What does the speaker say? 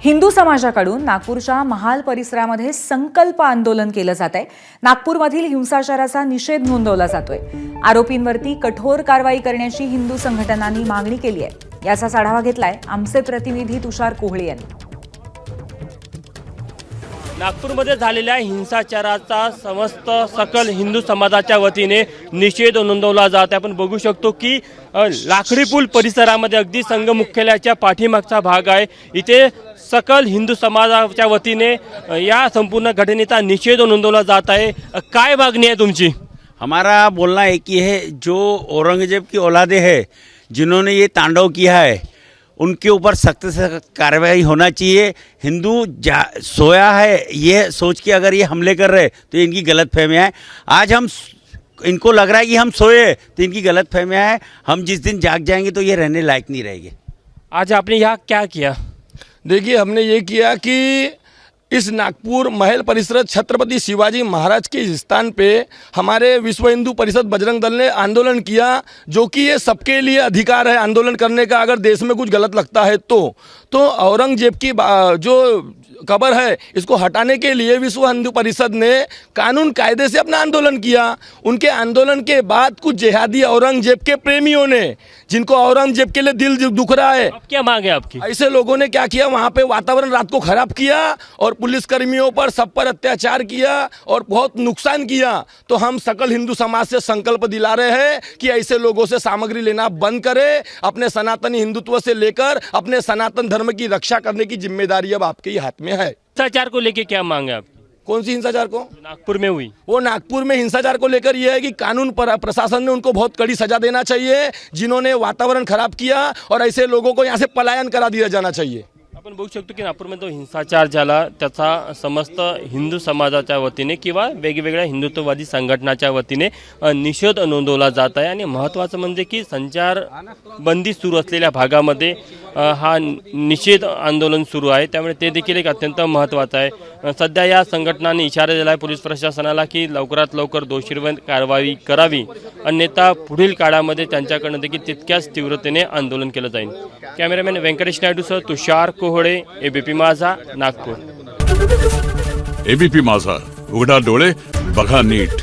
हिंदू समाजाकडून नागपूरच्या महाल परिसरामध्ये संकल्प आंदोलन केलं जात आहे। नागपूरमधील हिंसाचाराचा निषेध नोंदवला जातोय। आरोपींवरती कठोर कारवाई करण्याची हिंदू संघटनांनी मागणी केली आहे। याचा आढावा घेतलाय आमचे प्रतिनिधी तुषार कोहळे यांनी। नागपूरमध्ये झालेल्या हिंसाचाराचा समस्त सकल हिंदू समाजाच्या वतीने निषेध नोंदवला जात आहे। आपण बघू शकतो की लाकडी पूल परिसरामध्ये अगदी संघ मुख्यालयाच्या पाठीमागचा भाग आहे। इथे सकल हिंदू समाजाच्या वतीने या संपूर्ण घटनेचा निषेध नोंदवला जात आहे। काय मागणी आहे तुमची? हमारा बोलना एक ही है, जो औरंगजेब की औलादे है जिन्होंने ये तांडव किया है उनके ऊपर सख्त से कार्रवाई होना चाहिए। हिंदू सोया है ये सोच के अगर ये हमले कर रहे तो इनकी गलतफहमियां है। आज हम इनको लग रहा है कि हम सोए तो इनकी गलतफहमियां है। हम जिस दिन जाग जाएंगे तो ये रहने लायक नहीं रहेंगे। आज आपने यहाँ क्या किया? देखिए, हमने ये किया कि इस नागपुर महल परिसर छत्रपति शिवाजी महाराज के स्थान पे हमारे विश्व हिंदू परिषद बजरंग दल ने आंदोलन किया, जो कि ये सबके लिए अधिकार है आंदोलन करने का। अगर देश में कुछ गलत लगता है तो औरंगजेब की जो कब्र है इसको हटाने के लिए विश्व हिंदू परिषद ने कानून कायदे से अपना आंदोलन किया। उनके आंदोलन के बाद कुछ जिहादी औरंगजेब के प्रेमियों ने, जिनको औरंगजेब के लिए दिल दुख रहा है, अब क्या मांगे आपकी? ऐसे लोगों ने क्या किया, वहाँ पे वातावरण रात को खराब किया और पुलिसकर्मियों पर सब पर अत्याचार किया और बहुत नुकसान किया। तो हम सकल हिंदू समाज से संकल्प दिला रहे हैं कि ऐसे लोगों से सामग्री लेना बंद करें। अपने सनातनी हिंदुत्व से लेकर अपने सनातन धर्म की रक्षा करने की जिम्मेदारी अब आपके ही हाथ में है। हिंसाचार को लेके क्या मांगे आप? कौन सी हिंसाचार को? नागपुर में हुई वो नागपुर में हिंसाचार को लेकर यह है कि कानून पर प्रशासन ने उनको बहुत कड़ी सजा देना चाहिए, जिन्होंने वातावरण खराब किया, और ऐसे लोगों को यहाँ से पलायन करा दिया जाना चाहिए। आपण बघू शकतो की नागपूरमध्ये जो हिंसाचार झाला त्याचा समस्त हिंदू समाजाच्या वतीने किंवा वेगवेगळ्या हिंदुत्ववादी संघटनाच्या वतीने निषेध नोंदवला जात आहे। आणि महत्त्वाचं म्हणजे की संचारबंदी सुरू असलेल्या भागामध्ये हा निषेध आंदोलन सुरू आहे, त्यामुळे ते देखील एक अत्यंत महत्त्वाचं आहे। सध्या या संघटनांनी इशारा दिला आहे पोलीस प्रशासनाला की लवकरात लवकर दोषींवर कारवाई करावी, अन्यथा पुढील काळामध्ये त्यांच्याकडून देखील तितक्याच तीव्रतेने आंदोलन केलं जाईल। कॅमेरामॅन व्यंकटेश नायडूसह तुषार कोहळे, एबीपी माझा, नागपूर। एबीपी माझा, उघडा डोळे बघा नीट।